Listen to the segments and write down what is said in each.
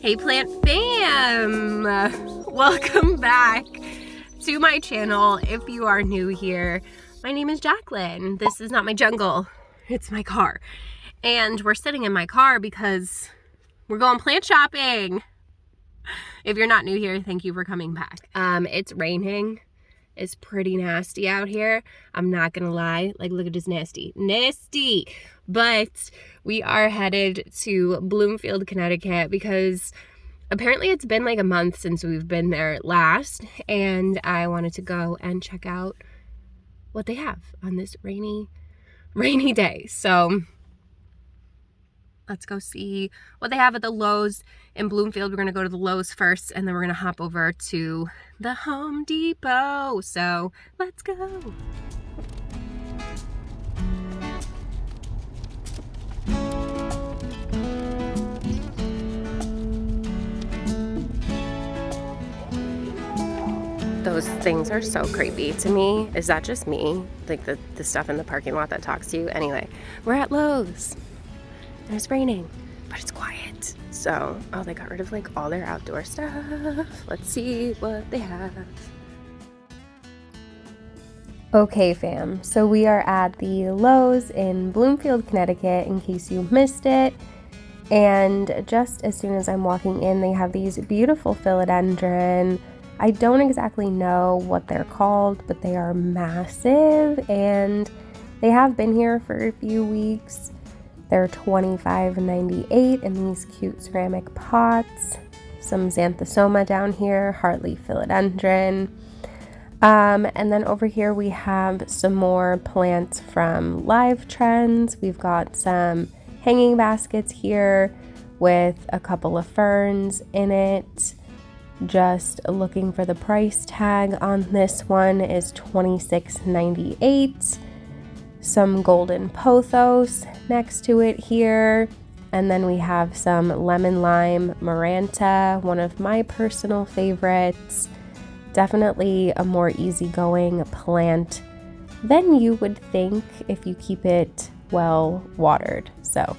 Hey plant fam! Welcome back to my channel. If you are new here, my name is Jacqueline. This is not my jungle, it's my car. And we're sitting in my car because we're going plant shopping. If you're not new here, thank you for coming back. It's raining. It's pretty nasty out here. I'm not gonna lie, like look at this nasty. But we are headed to Bloomfield, Connecticut because apparently it's been like a month since we've been there last, and I wanted to go and check out what they have on this rainy day. So let's go see what they have at the Lowe's in Bloomfield. We're gonna go to the Lowe's first, and then we're gonna hop over to the Home Depot. So let's go. Those things are so creepy to me. Is that just me? Like the stuff in the parking lot that talks to you? Anyway, we're at Lowe's. And it's raining, but it's quiet. So, oh, they got rid of like all their outdoor stuff. Let's see what they have. Okay fam, so we are at the Lowe's in Bloomfield, Connecticut, in case you missed it. And just as soon as I'm walking in, they have these beautiful philodendron. I don't exactly know what they're called, but they are massive and they have been here for a few weeks. They're $25.98 in these cute ceramic pots. Some xanthosoma down here, heartleaf philodendron. And then over here we have some more plants from Live Trends. We've got some hanging baskets here with a couple of ferns in it. Just looking for the price tag on this one is $26.98. Some golden pothos next to it here. And then we have some lemon lime maranta, one of my personal favorites. Definitely a more easygoing plant than you would think if you keep it well watered. So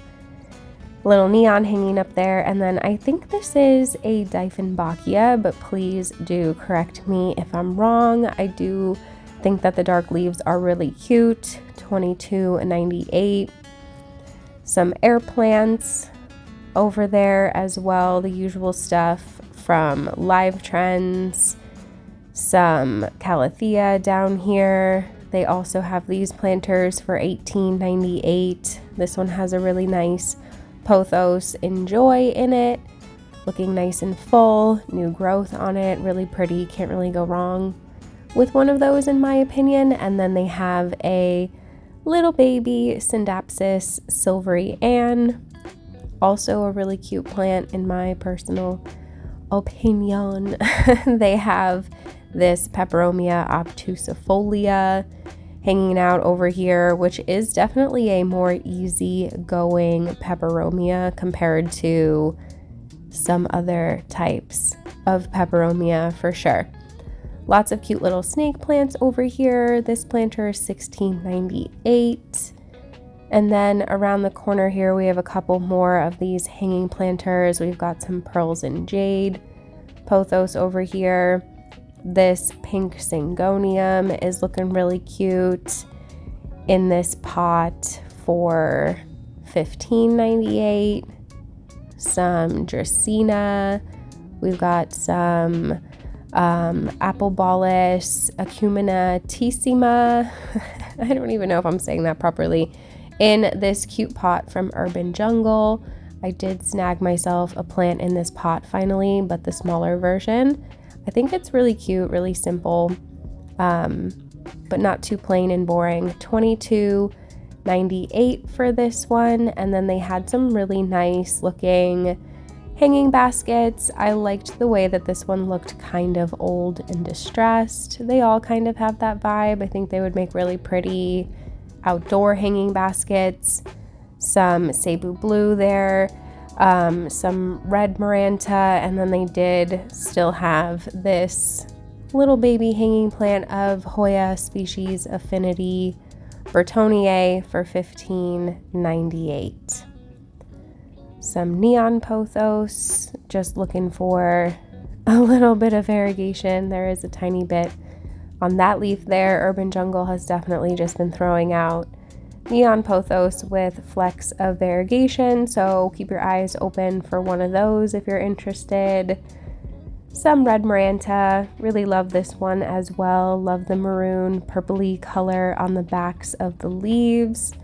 little neon hanging up there. And then I think this is a Dieffenbachia, but please do correct me if I'm wrong. I do think that the dark leaves are really cute. $22.98. Some air plants over there as well, the usual stuff from Live Trends. Some calathea down here. They also have these planters for $18.98. This one has a really nice pothos enjoy in it, looking nice and full, new growth on it, really pretty, can't really go wrong with one of those in my opinion. And then they have a little baby Syndapsis Silvery Ann, also a really cute plant in my personal opinion. They have this Peperomia obtusifolia hanging out over here, which is definitely a more easygoing peperomia compared to some other types of peperomia for sure. Lots of cute little snake plants over here. This planter is $16.98. And then around the corner here, we have a couple more of these hanging planters. We've got some pearls and jade pothos over here. This pink syngonium is looking really cute in this pot for $15.98. Some Dracaena. We've got some Applebolus acuminatissima. I don't even know if I'm saying that properly. In this cute pot from Urban Jungle. I did snag myself a plant in this pot finally, but the smaller version. I think it's really cute, really simple, but not too plain and boring. $22.98 for this one. And then they had some really nice looking hanging baskets. I liked the way that this one looked kind of old and distressed. They all kind of have that vibe. I think they would make really pretty outdoor hanging baskets. Some Cebu Blue there. Some red maranta, and then they did still have this little baby hanging plant of Hoya species Affinity Bertonier for $15.98. some neon pothos, just looking for a little bit of variegation. There is a tiny bit on that leaf there. Urban Jungle has definitely just been throwing out neon pothos with flecks of variegation, so keep your eyes open for one of those if you're interested. Some red Maranta, really love this one as well. Love the maroon purpley color on the backs of the leaves.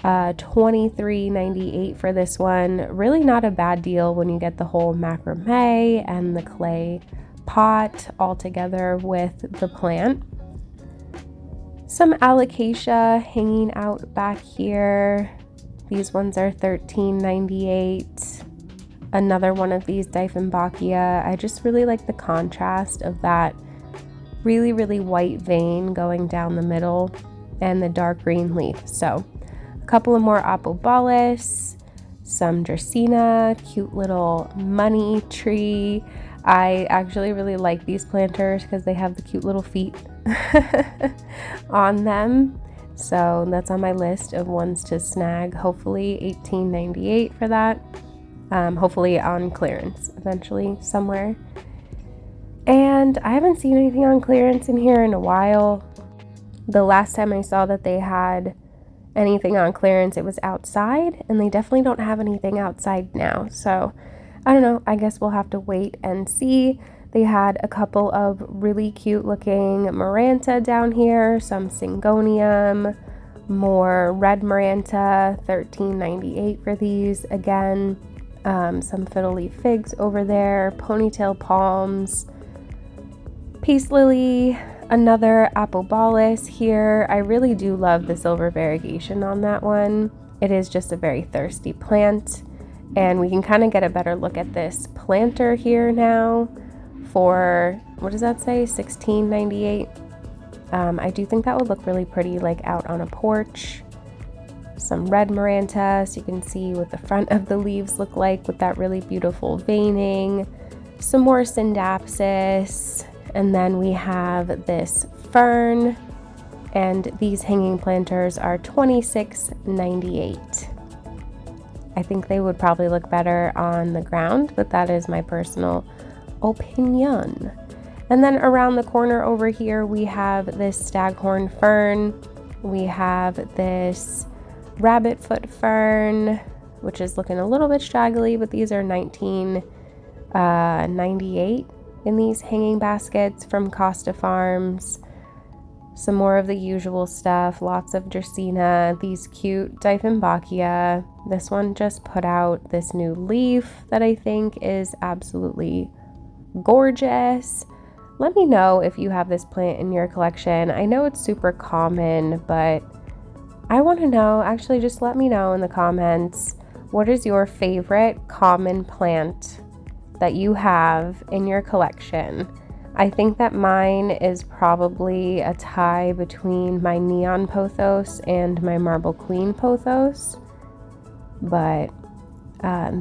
$23.98 for this one. Really not a bad deal when you get the whole macrame and the clay pot all together with the plant. Some alocasia hanging out back here. These ones are $13.98. Another one of these Dieffenbachia. I just really like the contrast of that really, really white vein going down the middle and the dark green leaf. So a couple of more Opobalis, some Dracaena, cute little money tree. I actually really like these planters because they have the cute little feet on them. So that's on my list of ones to snag. Hopefully $18.98 for that. Hopefully on clearance eventually somewhere. And I haven't seen anything on clearance in here in a while. The last time I saw that they had anything on clearance, it was outside, and they definitely don't have anything outside now. So I don't know, I guess we'll have to wait and see. They had a couple of really cute looking Maranta down here, some Syngonium, more red Maranta, $13.98 for these again. Some fiddle leaf figs over there, ponytail palms, peace lily, another Opobalis here. I really do love the silver variegation on that one. It is just a very thirsty plant, and we can kind of get a better look at this planter here now for, what does that say, $16.98. I do think that would look really pretty like out on a porch. Some red Maranta, so you can see what the front of the leaves look like with that really beautiful veining. Some more Syndapsis, and then we have this fern, and these hanging planters are $26.98. I think they would probably look better on the ground, but that is my personal opinion. And then around the corner over here, we have this staghorn fern. We have this rabbit foot fern, which is looking a little bit straggly, but these are $19.98 in these hanging baskets from Costa Farms. Some more of the usual stuff, lots of Dracaena, these cute Dieffenbachia. This one just put out this new leaf that I think is absolutely gorgeous. Let me know if you have this plant in your collection. I know it's super common, but I want to know, actually just let me know in the comments, what is your favorite common plant that you have in your collection? I think that mine is probably a tie between my neon pothos and my marble queen pothos, but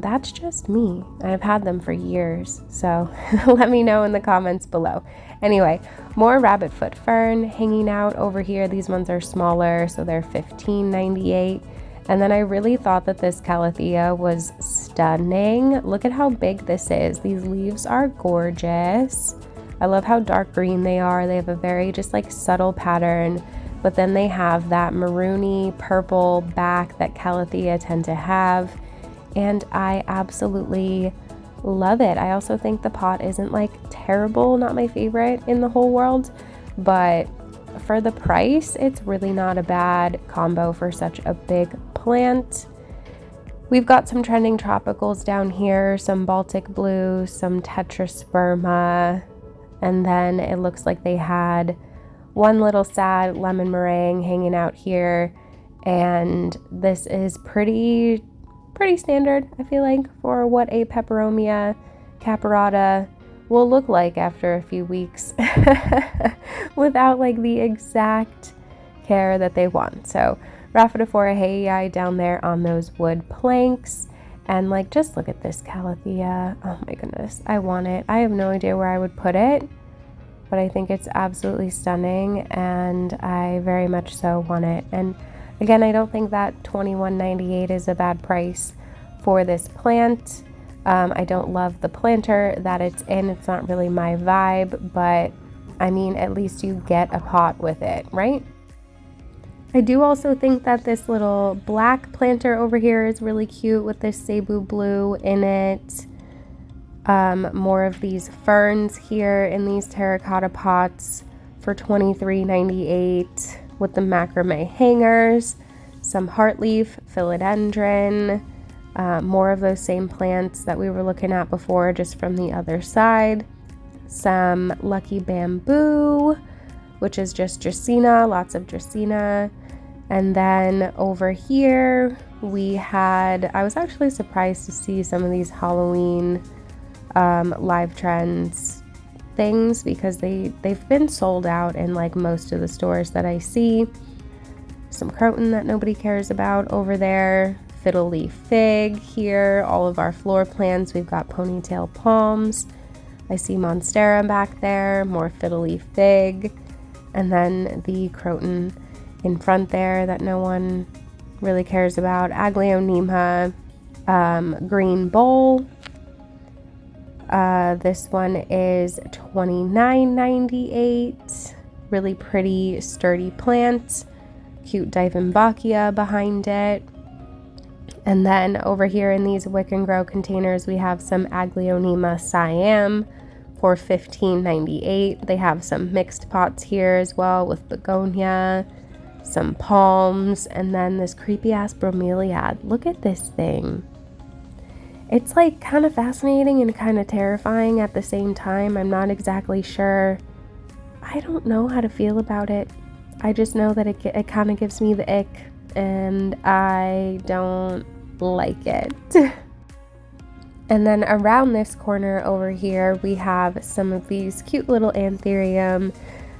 that's just me. I've had them for years, so let me know in the comments below. Anyway, more rabbit foot fern hanging out over here. These ones are smaller, so they're $15.98. And then I really thought that this Calathea was stunning. Look at how big this is. These leaves are gorgeous. I love how dark green they are. They have a very just like subtle pattern, but then they have that maroony purple back that Calathea tend to have, and I absolutely love it. I also think the pot isn't like terrible, not my favorite in the whole world, but for the price, it's really not a bad combo for such a big plant. We've got some trending tropicals down here, some Baltic blue, some Tetrasperma, and then it looks like they had one little sad lemon meringue hanging out here, and this is pretty standard, I feel like, for what a Peperomia caparata will look like after a few weeks without like the exact care that they want. So Rhaphidophora hayi down there on those wood planks, and like just look at this Calathea. Oh my goodness, I want it. I have no idea where I would put it, but I think it's absolutely stunning, and I very much so want it. And again, I don't think that $21.98 is a bad price for this plant. I don't love the planter that it's in. It's not really my vibe, but I mean, at least you get a pot with it, right? I do also think that this little black planter over here is really cute with this Cebu blue in it. More of these ferns here in these terracotta pots for $23.98 with the macrame hangers. Some heartleaf, philodendron, more of those same plants that we were looking at before, just from the other side. Some lucky bamboo, which is just Dracaena, lots of Dracaena. And then over here we had, I was actually surprised to see some of these Halloween live trends things, because they've been sold out in like most of the stores that I see. Some croton that nobody cares about over there. Fiddle leaf fig here. All of our floor plants, we've got ponytail palms. I see monstera back there, more fiddle leaf fig, and then the croton in front there that no one really cares about. Aglaonema, green bowl. This one is $29.98. Really pretty, sturdy plant. Cute Dieffenbachia behind it. And then over here in these Wick and Grow containers, we have some Aglaonema Siam for $15.98. They have some mixed pots here as well with begonia, some palms, and then this creepy ass bromeliad. Look at this thing. It's like kind of fascinating and kind of terrifying at the same time. I'm not exactly sure. I don't know how to feel about it. I just know that it kind of gives me the ick, and I don't like it. And then around this corner over here, we have some of these cute little anthurium.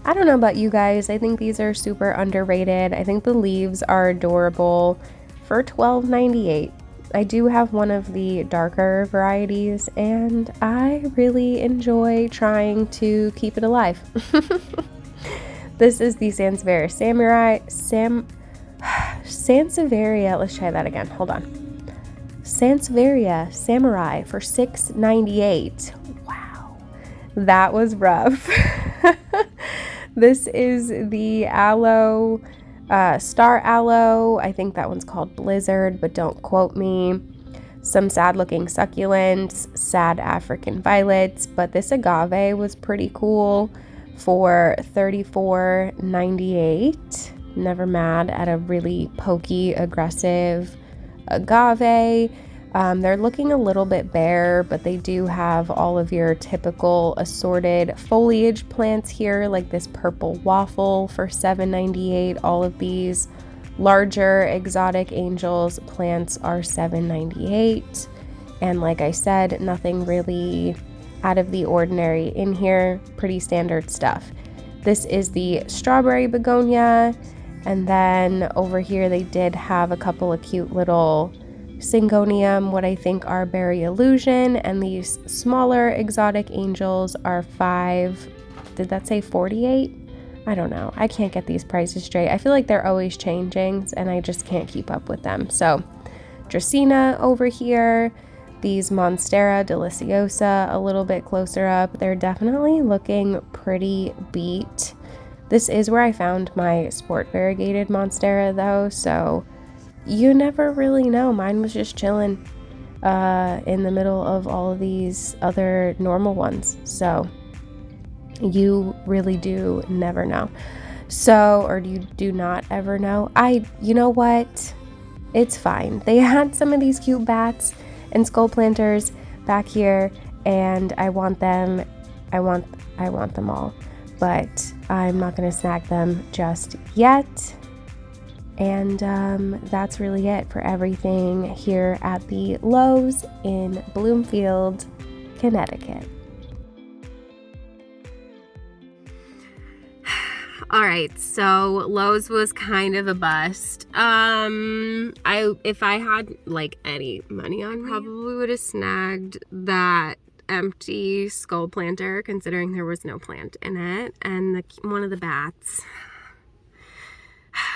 I don't know about you guys, I think these are super underrated. I think the leaves are adorable for $12.98. I do have one of the darker varieties, and I really enjoy trying to keep it alive. This is the Sansevieria Sansevieria, let's try that again, hold on. Sansevieria Samurai for $6.98. Wow, that was rough. This is the aloe, star aloe. I think that one's called Blizzard, but don't quote me. Some sad looking succulents, sad African violets, but this agave was pretty cool for $34.98. Never mad at a really pokey, aggressive agave. They're looking a little bit bare, but they do have all of your typical assorted foliage plants here, like this purple waffle for $7.98. All of these larger exotic angels plants are $7.98. And like I said, nothing really out of the ordinary in here, pretty standard stuff. This is the strawberry begonia, and then over here they did have a couple of cute little syngonium, what I think are berry illusion, and these smaller exotic angels are did that say 48? I don't know. I can't get these prices straight. I feel like they're always changing and I just can't keep up with them. So Dracaena over here, these Monstera Deliciosa a little bit closer up. They're definitely looking pretty beat. This is where I found my sport variegated Monstera though, so you never really know. Mine was just chilling in the middle of all of these other normal ones. So you really do never know. So, or you do not ever know. You know what? It's fine. They had some of these cute bats and skull planters back here, and I want them. I want them all, but I'm not going to snag them just yet. And that's really it for everything here at the Lowe's in Bloomfield, Connecticut. All right, so Lowe's was kind of a bust. If I had like any money on me, probably would have snagged that empty skull planter, considering there was no plant in it, and one of the bats.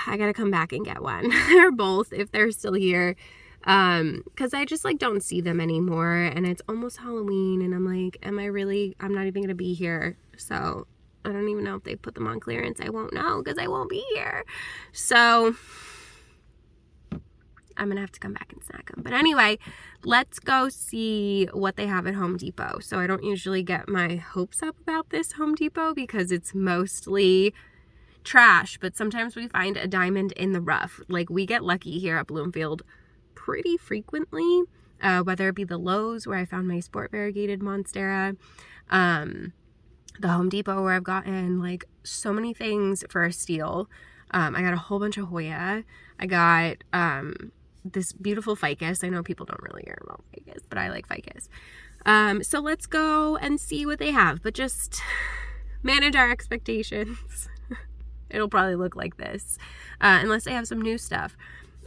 I gotta come back and get one. They're both, if they're still here, Because I just like don't see them anymore, and it's almost Halloween, and I'm like, I'm not even gonna be here, so I don't even know if they put them on clearance. I won't know because I won't be here. So I'm gonna have to come back and snack them. But anyway, let's go see what they have at Home Depot. So I don't usually get my hopes up about this Home Depot because it's mostly trash, but sometimes we find a diamond in the rough. Like, we get lucky here at Bloomfield pretty frequently, whether it be the Lowe's where I found my sport variegated Monstera, the Home Depot where I've gotten like so many things for a steal. I got a whole bunch of Hoya. I got this beautiful ficus. I know people don't really care about ficus, but I like ficus. So let's go and see what they have, but just manage our expectations. It'll probably look like this, unless they have some new stuff.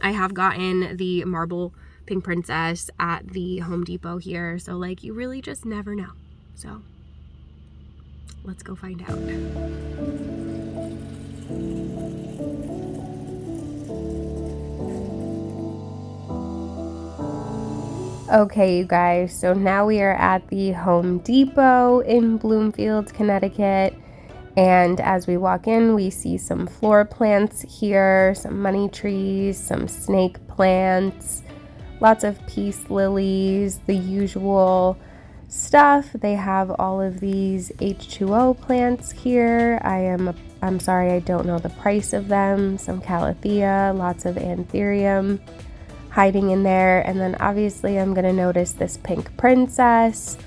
I have gotten the marble pink princess at the Home Depot here, so like you really just never know. So let's go find out. Okay, you guys, so now we are at the Home Depot in Bloomfield, Connecticut. And as we walk in, we see some floor plants here, some money trees, some snake plants, lots of peace lilies, the usual stuff. They have all of these H2O plants here. I'm sorry, I don't know the price of them. Some calathea, lots of anthurium hiding in there. And then obviously I'm going to notice this pink princess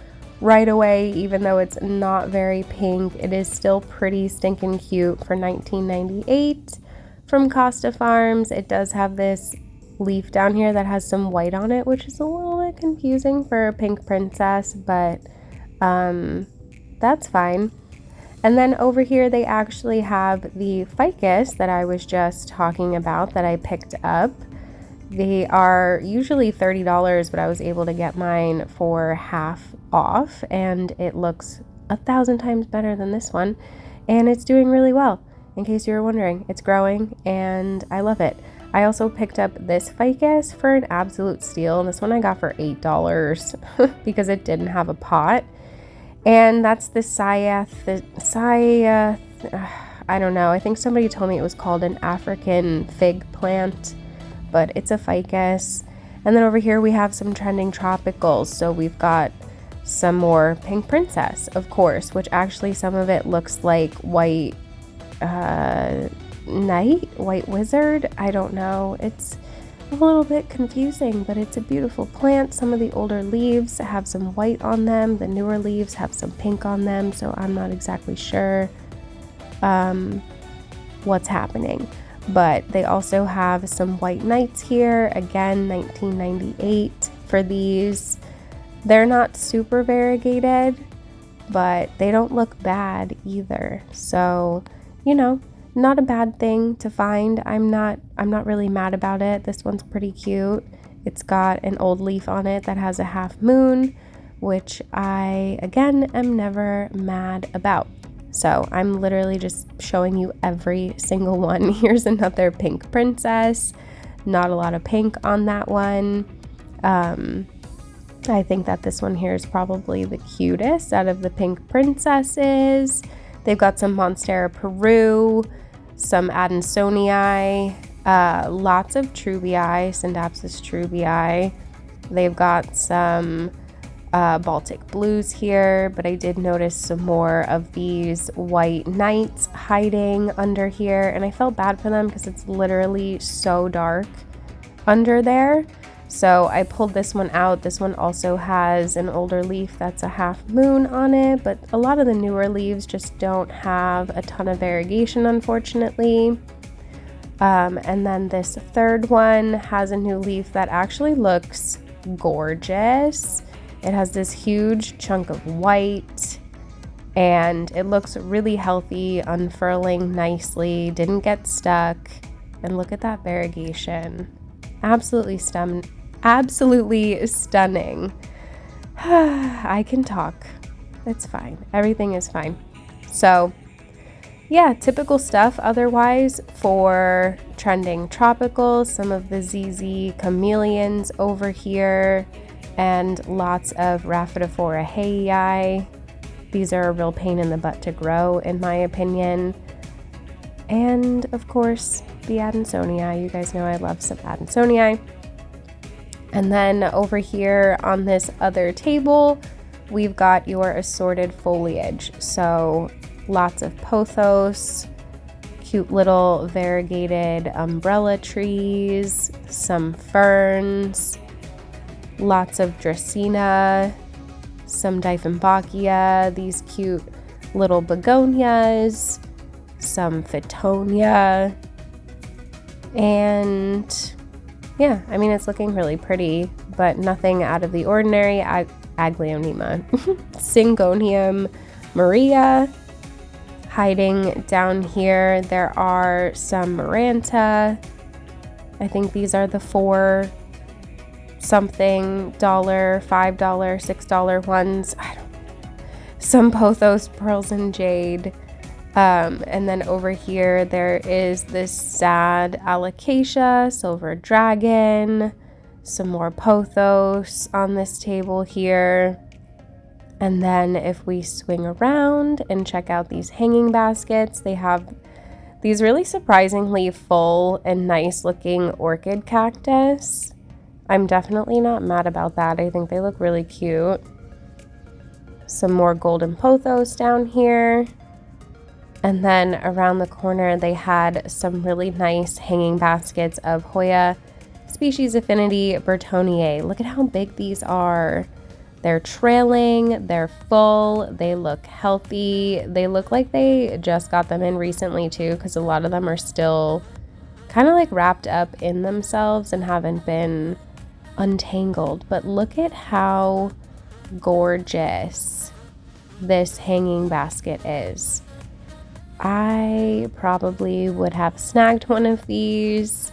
right away. Even though it's not very pink, it is still pretty stinking cute for $19.98 from Costa Farms. It does have this leaf down here that has some white on it, which is a little bit confusing for a pink princess, but that's fine. And then over here they actually have the ficus that I was just talking about that I picked up. They are usually $30, but I was able to get mine for half off, and it looks 1,000 times better than this one, and it's doing really well. In case you were wondering, it's growing and I love it. I also picked up this ficus for an absolute steal. This one I got for $8 because it didn't have a pot, and that's the I don't know, I think somebody told me it was called an African fig plant, but it's a ficus. And then over here we have some trending tropicals. So we've got some more pink princess, of course, which actually some of it looks like white white wizard. I don't know. It's a little bit confusing, but it's a beautiful plant. Some of the older leaves have some white on them. The newer leaves have some pink on them. So I'm not exactly sure what's happening. But they also have some white knights here. Again, $19.98 for these. They're not super variegated, but they don't look bad either. So, you know, not a bad thing to find. I'm not really mad about it. This one's pretty cute. It's got an old leaf on it that has a half moon, which I, again, am never mad about. So I'm literally just showing you every single one. Here's another pink princess. Not a lot of pink on that one. I think that this one here is probably the cutest out of the pink princesses. They've got some Monstera Peru, some Adansonii, lots of Trubii, Syndapsis Trubii. They've got some Baltic blues here, but I did notice some more of these white knights hiding under here, and I felt bad for them because it's literally so dark under there. So I pulled this one out. This one also has an older leaf that's a half moon on it, but a lot of the newer leaves just don't have a ton of variegation, unfortunately. And then this third one has a new leaf that actually looks gorgeous. It has this huge chunk of white, and it looks really healthy, unfurling nicely, didn't get stuck. And look at that variegation. Absolutely stunning. I can talk. It's fine. Everything is fine. So, yeah, typical stuff otherwise for trending tropicals. Some of the ZZ chameleons over here, and lots of Rhaphidophora hayi. These are a real pain in the butt to grow, in my opinion. And of course, the Adansonii. You guys know I love some Adansonii. And then over here on this other table, we've got your assorted foliage. So lots of pothos, cute little variegated umbrella trees, some ferns, lots of Dracaena, some Dieffenbachia, these cute little begonias, some Fittonia, and yeah, I mean, it's looking really pretty, but nothing out of the ordinary. Aglaonema, Syngonium Maria. Hiding down here, there are some Maranta. I think these are the $4 something, $5, $6 ones. I don't know. Some Pothos, Pearls and Jade. And then over here, there is this sad Alocasia, Silver Dragon, some more Pothos on this table here. And then if we swing around and check out these hanging baskets, they have these really surprisingly full and nice looking orchid cactus. I'm definitely not mad about that. I think they look really cute. Some more golden pothos down here. And then around the corner, they had some really nice hanging baskets of Hoya Species Affinity Bertonier. Look at how big these are. They're trailing, they're full, they look healthy. They look like they just got them in recently too, because a lot of them are still kind of like wrapped up in themselves and haven't been untangled. But look at how gorgeous this hanging basket is. I probably would have snagged one of these,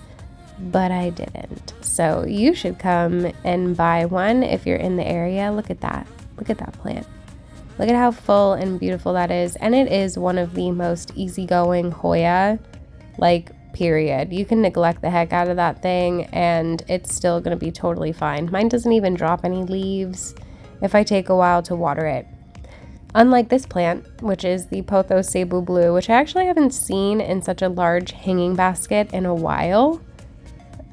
but I didn't. So you should come and buy one if you're in the area. Look at that. Look at that plant. Look at how full and beautiful that is. And it is one of the most easygoing Hoya, like, period. You can neglect the heck out of that thing and it's still going to be totally fine. Mine doesn't even drop any leaves if I take a while to water it. Unlike this plant, which is the Pothos Cebu Blue, which I actually haven't seen in such a large hanging basket in a while.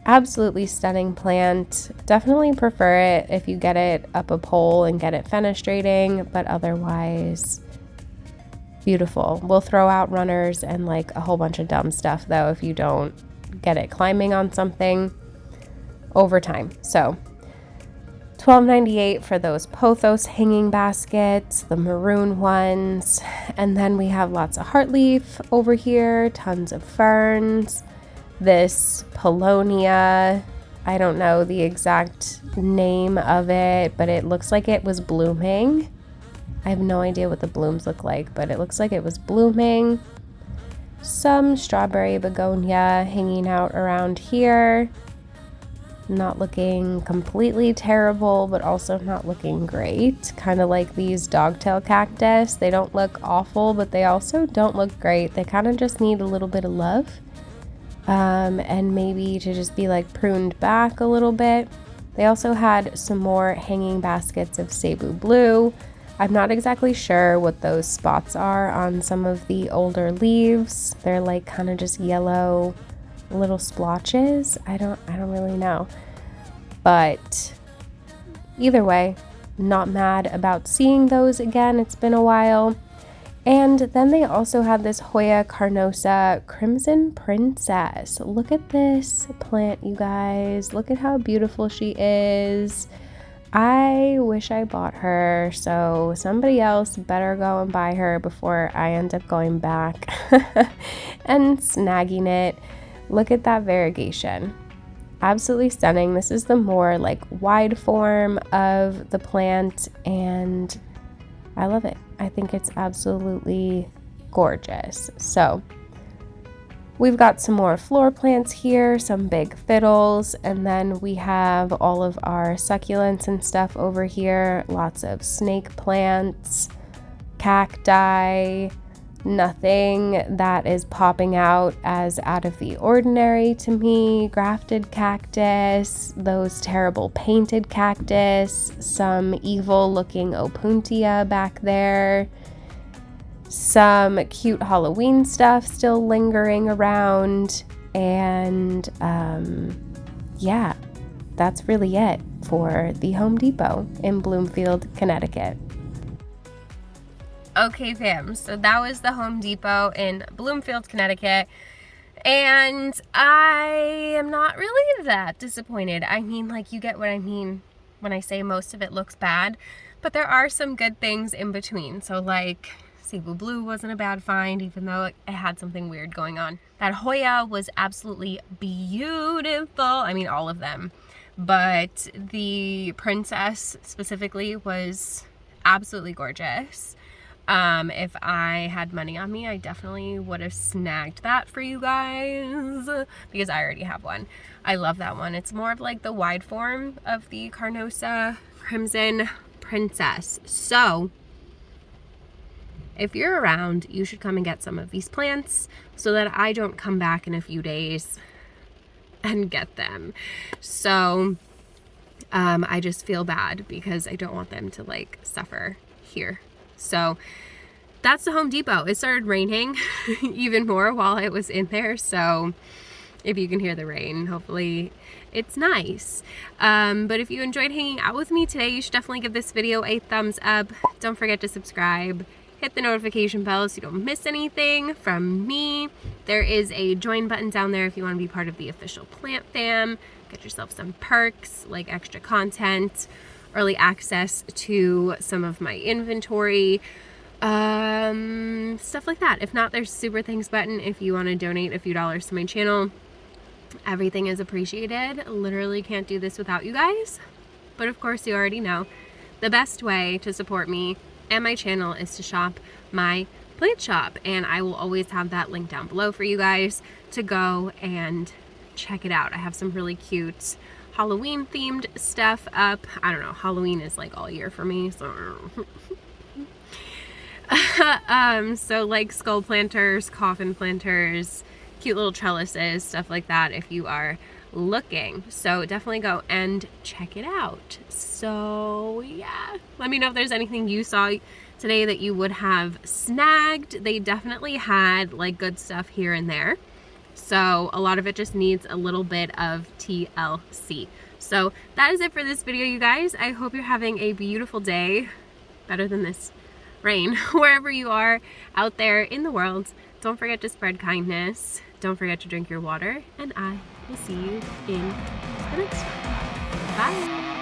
Absolutely stunning plant. Definitely prefer it if you get it up a pole and get it fenestrating, but otherwise beautiful. We'll throw out runners and like a whole bunch of dumb stuff though if you don't get it climbing on something over time. So $12.98 for those Pothos hanging baskets, the maroon ones, and then we have lots of heartleaf over here, tons of ferns. This Paulownia, I don't know the exact name of it, but it looks like it was blooming. I have no idea what the blooms look like, but it looks like it was blooming. Some strawberry begonia hanging out around here. Not looking completely terrible, but also not looking great. Kind of like these dogtail cactus. They don't look awful, but they also don't look great. They kind of just need a little bit of love. And maybe to just be like pruned back a little bit. They also had some more hanging baskets of Cebu Blue. I'm not exactly sure what those spots are on some of the older leaves. They're like kind of just yellow little splotches. I don't really know. But either way, not mad about seeing those again. It's been a while. And then they also had this Hoya carnosa Crimson Princess. Look at this plant, you guys. Look at how beautiful she is. I wish I bought her, so somebody else better go and buy her before I end up going back and snagging it. Look at that variegation. Absolutely stunning. This is the more like wide form of the plant and I love it. I think it's absolutely gorgeous. So we've got some more floor plants here, some big fiddles, and then we have all of our succulents and stuff over here. Lots of snake plants, cacti, Nothing that is popping out as out of the ordinary to me. Grafted cactus, those terrible painted cactus, some evil looking opuntia back there, some cute Halloween stuff still lingering around, and yeah, that's really it for the Home Depot in Bloomfield, Connecticut. Okay fam, so that was the Home Depot in Bloomfield, Connecticut, and I am not really that disappointed. I mean, like, you get what I mean when I say most of it looks bad, but there are some good things in between. So like, Cebu Blue wasn't a bad find, even though it had something weird going on. That Hoya was absolutely beautiful. I mean, all of them, but the Princess specifically was absolutely gorgeous. If I had money on me, I definitely would have snagged that for you guys because I already have one. I love that one. It's more of like the wide form of the Carnosa Crimson Princess. So if you're around, you should come and get some of these plants so that I don't come back in a few days and get them. So I just feel bad because I don't want them to like suffer here. So that's the Home Depot. It started raining even more while I was in there, so if you can hear the rain, hopefully it's nice. But if you enjoyed hanging out with me today, you should definitely give this video a thumbs up. Don't forget to subscribe. Hit the notification bell so you don't miss anything from me. There is a join button down there if you want to be part of the official Plant Fam. Get yourself some perks like extra content, early access to some of my inventory, stuff like that. If not, there's super thanks button if you want to donate a few dollars to my channel. Everything is appreciated. Literally can't do this without you guys. But of course, you already know the best way to support me and my channel is to shop my plant shop, and I will always have that link down below for you guys to go and check it out. I have some really cute Halloween themed stuff up. I don't know, Halloween is like all year for me, so so like skull planters, coffin planters, cute little trellises, stuff like that if you are looking. So definitely go and check it out. So yeah, let me know if there's anything you saw today that you would have snagged. They definitely had like good stuff here and there. So a lot of it just needs a little bit of TLC. So that is it for this video, you guys. I hope you're having a beautiful day, better than this rain, wherever you are out there in the world. Don't forget to spread kindness. Don't forget to drink your water, and I will see you in the next one. Bye.